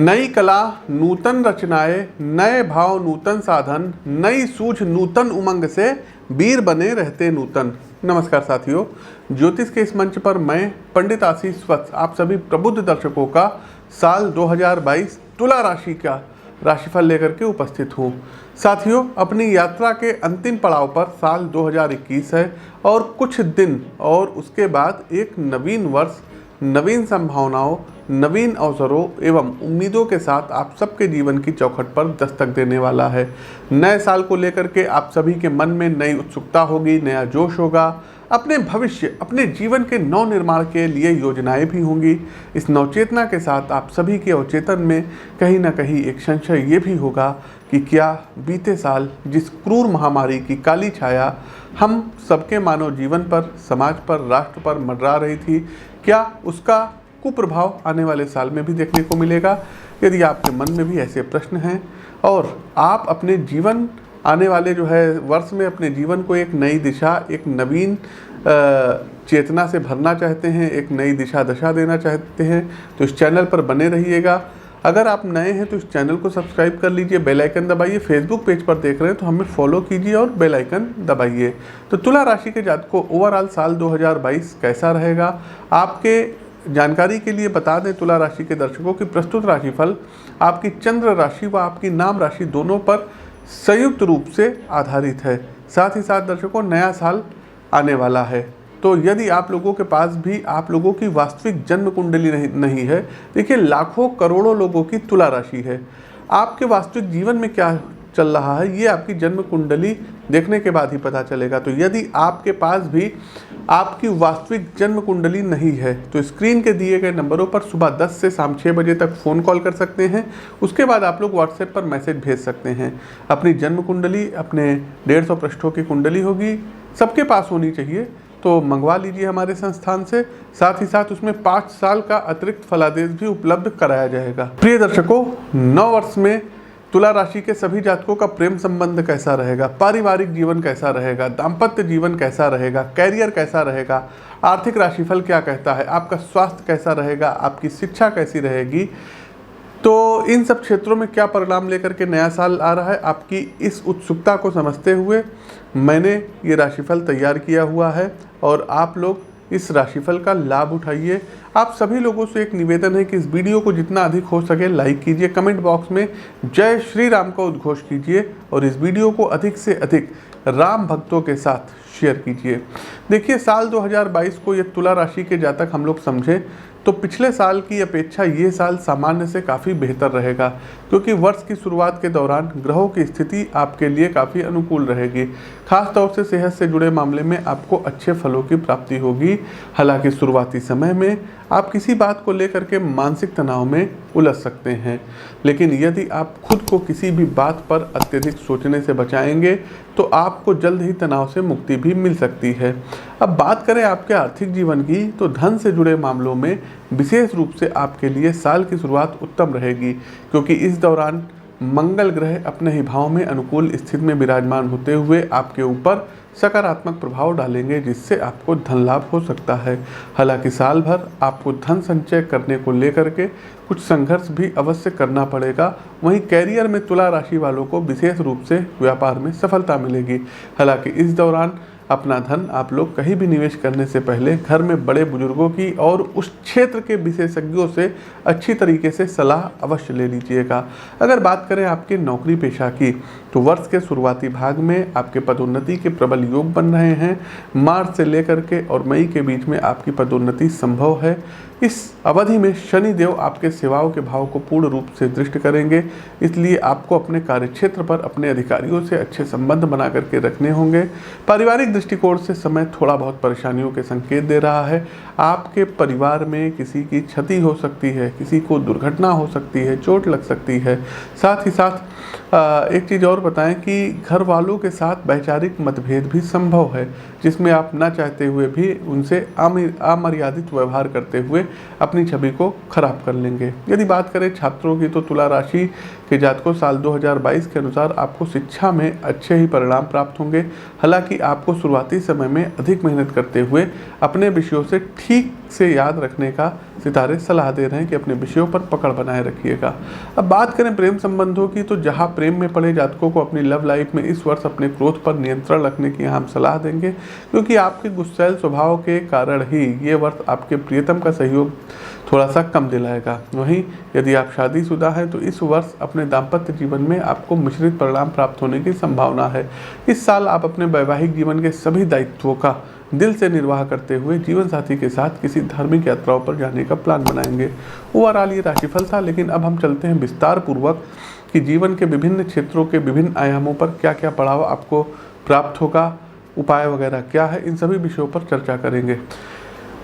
नई कला नूतन रचनाएं, नए भाव नूतन साधन, नई सूझ नूतन उमंग से वीर बने रहते नूतन। नमस्कार साथियों, ज्योतिष के इस मंच पर मैं पंडित आशीष वत्स आप सभी प्रबुद्ध दर्शकों का साल 2022 तुला राशि का राशिफल लेकर के उपस्थित हूँ। साथियों, अपनी यात्रा के अंतिम पड़ाव पर साल 2021 है और कुछ दिन और उसके बाद एक नवीन वर्ष नवीन संभावनाओं, नवीन अवसरों एवं उम्मीदों के साथ आप सबके जीवन की चौखट पर दस्तक देने वाला है। नए साल को लेकर के आप सभी के मन में नई उत्सुकता होगी, नया जोश होगा, अपने भविष्य, अपने जीवन के नव निर्माण के लिए योजनाएं भी होंगी। इस नवचेतना के साथ आप सभी के अवचेतन में कहीं ना कहीं एक संशय ये भी होगा कि क्या बीते साल जिस क्रूर महामारी की काली छाया हम सबके मानव जीवन पर, समाज पर, राष्ट्र पर मंडरा रही थी, क्या उसका कुप्रभाव आने वाले साल में भी देखने को मिलेगा? यदि आपके मन में भी ऐसे प्रश्न हैं और आप अपने जीवन आने वाले वर्ष में अपने जीवन को एक नई दिशा, एक नवीन चेतना से भरना चाहते हैं, एक नई दिशा दशा देना चाहते हैं, तो इस चैनल पर बने रहिएगा। अगर आप नए हैं तो इस चैनल को सब्सक्राइब कर लीजिए, बेल आइकन दबाइए। फेसबुक पेज पर देख रहे हैं तो हमें फॉलो कीजिए और बेल आइकन दबाइए। तो तुला राशि के जातकों को ओवरऑल साल 2022 कैसा रहेगा, आपके जानकारी के लिए बता दें तुला राशि के दर्शकों की प्रस्तुत राशिफल आपकी चंद्र राशि व आपकी नाम राशि दोनों पर संयुक्त रूप से आधारित है। साथ ही साथ दर्शकों, नया साल आने वाला है, तो यदि आप लोगों के पास भी आप लोगों की वास्तविक जन्म कुंडली नहीं है, देखिए लाखों करोड़ों लोगों की तुला राशि है। आपके वास्तविक जीवन में क्या चल रहा है ये आपकी जन्म कुंडली देखने के बाद ही पता चलेगा। तो यदि आपके पास भी आपकी वास्तविक जन्म कुंडली नहीं है तो स्क्रीन के दिए गए नंबरों पर सुबह 10 से शाम 6 बजे तक फ़ोन कॉल कर सकते हैं। उसके बाद आप लोग व्हाट्सएप पर मैसेज भेज सकते हैं। अपनी जन्म कुंडली, अपने 150 पृष्ठों की कुंडली होगी, सबके पास होनी चाहिए, तो मंगवा लीजिए हमारे संस्थान से। साथ ही साथ उसमें 5 साल का अतिरिक्त फलादेश भी उपलब्ध कराया जाएगा। प्रिय दर्शकों, नव वर्ष में तुला राशि के सभी जातकों का प्रेम संबंध कैसा रहेगा, पारिवारिक जीवन कैसा रहेगा, दाम्पत्य जीवन कैसा रहेगा, कैरियर कैसा रहेगा, आर्थिक राशिफल क्या कहता है, आपका स्वास्थ्य कैसा रहेगा, आपकी शिक्षा कैसी रहेगी, तो इन सब क्षेत्रों में क्या परिणाम लेकर के नया साल आ रहा है, आपकी इस उत्सुकता को समझते हुए मैंने ये राशिफल तैयार किया हुआ है और आप लोग इस राशिफल का लाभ उठाइए। आप सभी लोगों से एक निवेदन है कि इस वीडियो को जितना अधिक हो सके लाइक कीजिए, कमेंट बॉक्स में जय श्री राम का उद्घोष कीजिए और इस वीडियो को अधिक से अधिक राम भक्तों के साथ शेयर कीजिए। देखिए, साल 2022 को ये तुला राशि के जातक हम लोग समझें तो पिछले साल की अपेक्षा ये साल सामान्य से काफ़ी बेहतर रहेगा, क्योंकि वर्ष की शुरुआत के दौरान ग्रहों की स्थिति आपके लिए काफ़ी अनुकूल रहेगी। खास तौर से सेहत से जुड़े मामले में आपको अच्छे फलों की प्राप्ति होगी। हालांकि शुरुआती समय में आप किसी बात को लेकर के मानसिक तनाव में उलझ सकते हैं, लेकिन यदि आप खुद को किसी भी बात पर अत्यधिक सोचने से बचाएंगे तो आपको जल्द ही तनाव से मुक्ति भी मिल सकती है। अब बात करें आपके आर्थिक जीवन की, तो धन से जुड़े मामलों में विशेष रूप से आपके लिए साल की शुरुआत उत्तम रहेगी, क्योंकि इस दौरान मंगल ग्रह अपने ही भाव में अनुकूल स्थिति में विराजमान होते हुए आपके ऊपर सकारात्मक प्रभाव डालेंगे, जिससे आपको धन लाभ हो सकता है। हालांकि साल भर आपको धन संचय करने को लेकर के कुछ संघर्ष भी अवश्य करना पड़ेगा। वहीं कैरियर में तुला राशि वालों को विशेष रूप से व्यापार में सफलता मिलेगी। हालांकि इस दौरान अपना धन आप लोग कहीं भी निवेश करने से पहले घर में बड़े बुजुर्गों की और उस क्षेत्र के विशेषज्ञों से अच्छी तरीके से सलाह अवश्य ले लीजिएगा। अगर बात करें आपके नौकरी पेशा की, तो वर्ष के शुरुआती भाग में आपके पदोन्नति के प्रबल योग बन रहे हैं। मार्च से लेकर के और मई के बीच में आपकी पदोन्नति संभव है। इस अवधि में शनि देव आपके सेवाओं के भाव को पूर्ण रूप से दृष्ट करेंगे, इसलिए आपको अपने कार्यक्षेत्र पर अपने अधिकारियों से अच्छे संबंध बना करके रखने होंगे। पारिवारिक दृष्टिकोण से समय थोड़ा बहुत परेशानियों के संकेत दे रहा है। आपके परिवार में किसी की क्षति हो सकती है, किसी को दुर्घटना हो सकती है, चोट लग सकती है। साथ ही साथ एक चीज़ और बताएं कि घर वालों के साथ वैचारिक मतभेद भी संभव है, जिसमें आप ना चाहते हुए भी उनसे अमर्यादित व्यवहार करते हुए अपनी छवि को खराब कर लेंगे। यदि बात करें छात्रों की, तो तुला राशि के जातकों साल 2022 के अनुसार आपको शिक्षा में अच्छे ही परिणाम प्राप्त होंगे। हालांकि आपको शुरुआती समय में अधिक मेहनत करते हुए अपने विषयों से ठीक से याद रखने का सितारे सलाह दे रहे हैं कि अपने विषयों पर पकड़ बनाए रखिएगा। अब बात करें प्रेम संबंधों की, तो जहां प्रेम में पड़े जातकों को अपनी लव लाइफ में इस वर्ष अपने क्रोध पर नियंत्रण रखने की हम सलाह देंगे, क्योंकि आपके गुस्सैल स्वभाव के कारण ही ये वर्ष आपके प्रियतम का सहयोग थोड़ा सा कम दिलाएगा। वहीं यदि आप शादीशुदा हैं तो इस वर्ष अपने दाम्पत्य जीवन में आपको मिश्रित परिणाम प्राप्त होने की संभावना है। इस साल आप अपने वैवाहिक जीवन के सभी दायित्वों का दिल से निर्वाह करते हुए जीवन साथी के साथ किसी धार्मिक यात्राओं पर जाने का प्लान बनाएंगे। ओवरऑल ये राशिफल था, लेकिन अब हम चलते हैं विस्तार पूर्वक कि जीवन के विभिन्न क्षेत्रों के विभिन्न आयामों पर क्या क्या पड़ाव आपको प्राप्त होगा, उपाय वगैरह क्या है, इन सभी विषयों पर चर्चा करेंगे।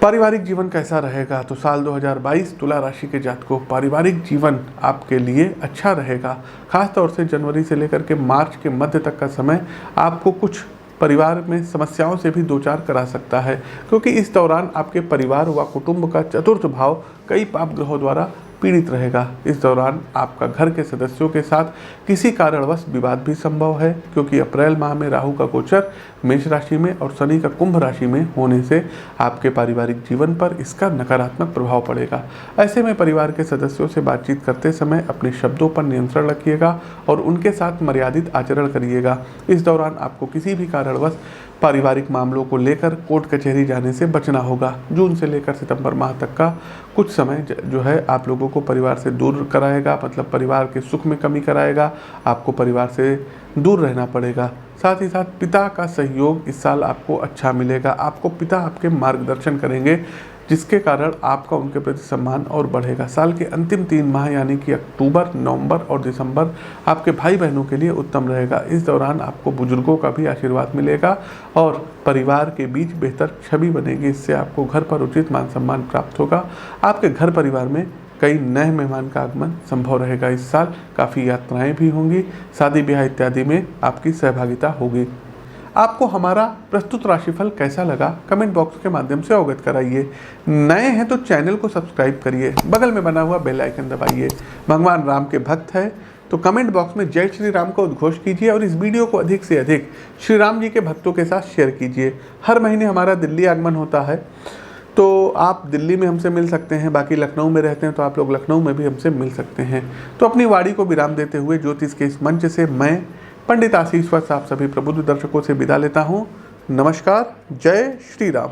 पारिवारिक जीवन कैसा रहेगा, तो साल 2022 तुला राशि के जातकों पारिवारिक जीवन आपके लिए अच्छा रहेगा। खास तौर से जनवरी से लेकर के मार्च के मध्य तक का समय आपको कुछ परिवार में समस्याओं से भी दो चार करा सकता है, क्योंकि इस दौरान आपके परिवार व कुटुंब का चतुर्थ भाव कई पाप ग्रहों द्वारा पीड़ित रहेगा। इस दौरान आपका घर के सदस्यों के साथ किसी कारणवश विवाद भी संभव है, क्योंकि अप्रैल माह में राहु का गोचर मेष राशि में और शनि का कुंभ राशि में होने से आपके पारिवारिक जीवन पर इसका नकारात्मक प्रभाव पड़ेगा। ऐसे में परिवार के सदस्यों से बातचीत करते समय अपने शब्दों पर नियंत्रण रखिएगा और उनके साथ मर्यादित आचरण करिएगा। इस दौरान आपको किसी भी कारणवश पारिवारिक मामलों को लेकर कोर्ट कचहरी जाने से बचना होगा। जून से लेकर सितंबर माह तक का कुछ समय जो है आप लोगों को परिवार से दूर कराएगा, मतलब परिवार के सुख में कमी कराएगा। आपको परिवार से दूर रहना पड़ेगा। साथ ही साथ पिता का सहयोग इस साल आपको अच्छा मिलेगा। आपको पिता आपके मार्गदर्शन करेंगे, जिसके कारण आपका उनके प्रति सम्मान और बढ़ेगा। साल के अंतिम 3 माह यानी कि अक्टूबर, नवंबर और दिसंबर आपके भाई बहनों के लिए उत्तम रहेगा। इस दौरान आपको बुजुर्गों का भी आशीर्वाद मिलेगा और परिवार के बीच बेहतर छवि बनेगी। इससे आपको घर पर उचित मान सम्मान प्राप्त होगा। आपके घर परिवार में कई नए मेहमान का आगमन संभव रहेगा। इस साल काफ़ी यात्राएं भी होंगी, शादी ब्याह इत्यादि में आपकी सहभागिता होगी। आपको हमारा प्रस्तुत राशिफल कैसा लगा कमेंट बॉक्स के माध्यम से अवगत कराइए। नए हैं तो चैनल को सब्सक्राइब करिए, बगल में बना हुआ बेल आइकन दबाइए। भगवान राम के भक्त है तो कमेंट बॉक्स में जय श्री राम का उद्घोष कीजिए और इस वीडियो को अधिक से अधिक श्री राम जी के भक्तों के साथ शेयर कीजिए। हर महीने हमारा दिल्ली आगमन होता है, तो आप दिल्ली में हमसे मिल सकते हैं। बाकी लखनऊ में रहते हैं तो आप लोग लखनऊ में भी हमसे मिल सकते हैं। तो अपनी वाणी को विराम देते हुए ज्योतिष के इस मंच से मैं पंडित आशीष वत्स आप सभी प्रबुद्ध दर्शकों से विदा लेता हूं। नमस्कार, जय श्री राम।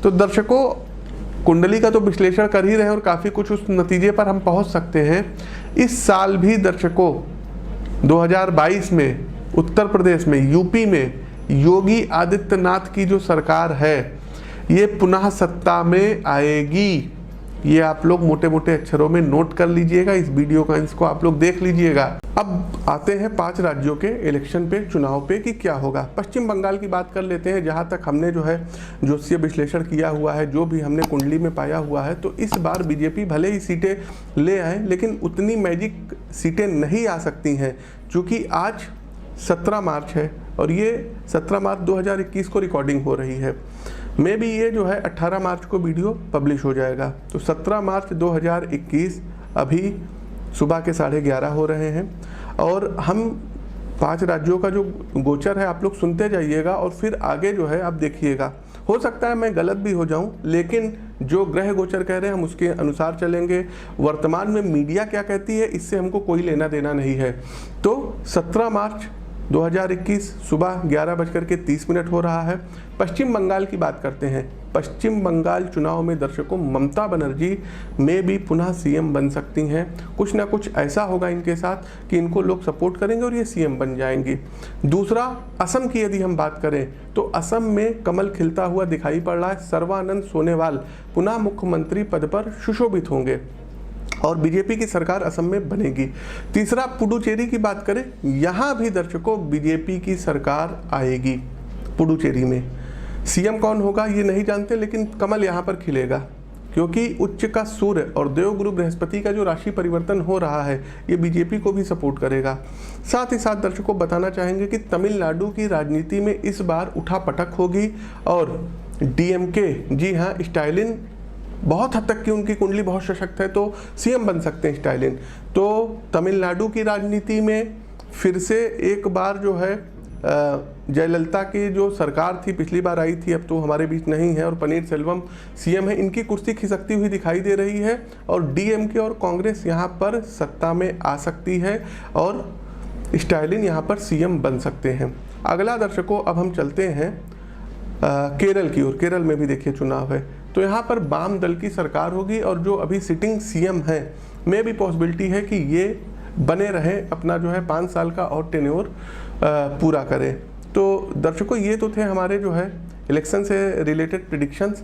तो दर्शकों, कुंडली का तो विश्लेषण कर ही रहे हैं और काफी कुछ उस नतीजे पर हम पहुंच सकते हैं। इस साल भी दर्शकों 2022 में उत्तर प्रदेश में, यूपी में योगी आदित्यनाथ की जो सरकार है ये पुनः सत्ता में आएगी। ये आप लोग मोटे मोटे अक्षरों में नोट कर लीजिएगा। इस वीडियो का इसको आप लोग देख लीजिएगा। अब आते हैं 5 राज्यों के इलेक्शन पे, चुनाव पे कि क्या होगा। पश्चिम बंगाल की बात कर लेते हैं, जहां तक हमने जो है ज्योतिषीय विश्लेषण किया हुआ है, जो भी हमने कुंडली में पाया हुआ है, तो इस बार बीजेपी भले ही सीटें ले आए लेकिन उतनी मैजिक सीटें नहीं आ सकती हैं, क्योंकि आज 17 मार्च है और ये 17 मार्च 2021 को रिकॉर्डिंग हो रही है। मे भी ये जो है 18 मार्च को वीडियो पब्लिश हो जाएगा। तो 17 मार्च 2021 अभी सुबह के 11:30 हो रहे हैं और हम 5 राज्यों का जो गोचर है आप लोग सुनते जाइएगा और फिर आगे जो है आप देखिएगा। हो सकता है मैं गलत भी हो जाऊं, लेकिन जो ग्रह गोचर कह रहे हैं हम उसके अनुसार चलेंगे। वर्तमान में मीडिया क्या कहती है इससे हमको कोई लेना देना नहीं है। तो 17 मार्च 2021 सुबह 11:30 हो रहा है। पश्चिम बंगाल की बात करते हैं। पश्चिम बंगाल चुनाव में दर्शकों ममता बनर्जी में भी पुनः सीएम बन सकती हैं। कुछ ना कुछ ऐसा होगा इनके साथ कि इनको लोग सपोर्ट करेंगे और ये सीएम बन जाएंगी। दूसरा, असम की यदि हम बात करें तो असम में कमल खिलता हुआ दिखाई पड़ रहा है। सर्बानंद सोनोवाल पुनः मुख्यमंत्री पद पर सुशोभित होंगे और बीजेपी की सरकार असम में बनेगी। तीसरा, पुडुचेरी की बात करें, यहाँ भी दर्शकों बीजेपी की सरकार आएगी। पुडुचेरी में सीएम कौन होगा ये नहीं जानते, लेकिन कमल यहाँ पर खिलेगा, क्योंकि उच्च का सूर्य और देवगुरु बृहस्पति का जो राशि परिवर्तन हो रहा है ये बीजेपी को भी सपोर्ट करेगा। साथ ही साथ दर्शकों बताना चाहेंगे कि तमिलनाडु की राजनीति में इस बार उठापटक होगी और डीएमके, जी हाँ, स्टालिन बहुत हद तक की उनकी कुंडली बहुत सशक्त है तो सीएम बन सकते हैं स्टालिन। तो तमिलनाडु की राजनीति में फिर से एक बार जो है जयललिता की जो सरकार थी, पिछली बार आई थी, अब तो हमारे बीच नहीं है, और पनीर सेल्वम सीएम है, इनकी कुर्सी खिसकती हुई दिखाई दे रही है और डीएमके और कांग्रेस यहाँ पर सत्ता में आ सकती है और स्टालिन यहाँ पर सीएम बन सकते हैं। अगला दर्शकों अब हम चलते हैं केरल की ओर। केरल में भी देखिए चुनाव है, तो यहाँ पर वाम दल की सरकार होगी और जो अभी सिटिंग सीएम है में भी पॉसिबिलिटी है कि ये बने रहे, अपना जो है 5 साल का और टेन्योर पूरा करें। तो दर्शकों ये तो थे हमारे जो है इलेक्शन से रिलेटेड प्रेडिक्शंस।